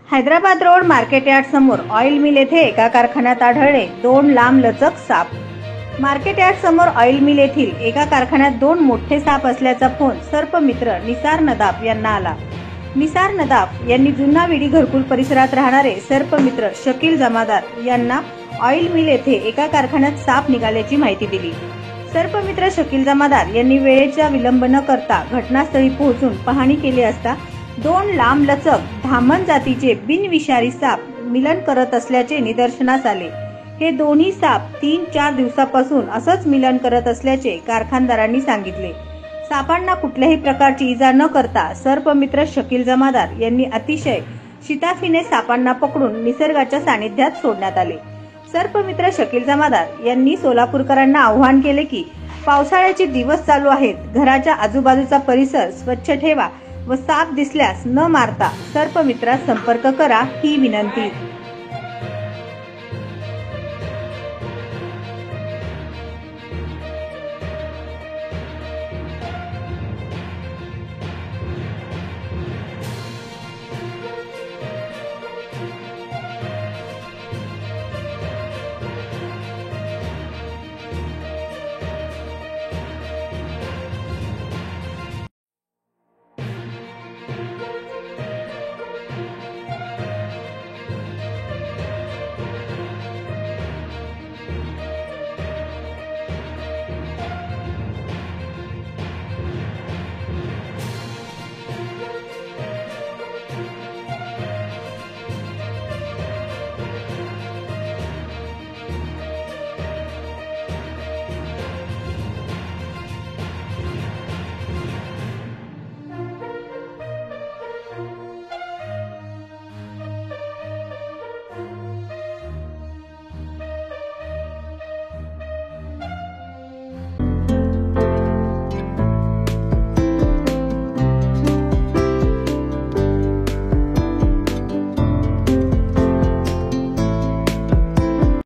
Hyderabad road market yard समोर oil mill येथे एका कारखान्यात आढळले 2 लांब लचक साप। मार्केट यार्ड समोर ऑइल मिल येथील एका कारखान्यात 2 मोठे साप असल्याचा फोन सर्पमित्र निसार नदाफ यांना आला। निसार नदाफ यांनी जुना विडी घरकुल परिसरात राहणारे सर्पमित्र शकील जमादार यांना ऑइल मिल येथे एका कारखान्यात साप निघाल्याची माहिती दिली। सर्पमित्र शकील जमादार यांनी वेळेचा विलंब न करता घटनास्थळी पोहोचून पाहणी केली असता 2 लांब लचक धामण जातीचे बिनविषारी साप मिलन करत असल्याचे निदर्शनास आले। हे दोन्ही साप 3-4 दिवसापासून असंच मिलन करत असल्याचे कारखानदारांनी सांगितले। सापांना कुठल्याही प्रकारची इजा न करता सर्पमित्र शकील जमादार यांनी अतिशय शिताफीने सापांना पकडून निसर्गाच्या सानिध्यात सोडण्यात आले। सर्पमित्र शकील जमादार यांनी सोलापूरकरांना आवाहन केले की पावसाळ्याचे दिवस चालू आहेत, घराच्या आजूबाजूचा परिसर स्वच्छ ठेवा व साप दिसल्यास न मारता सर्पमित्रास संपर्क करा ही विनंती।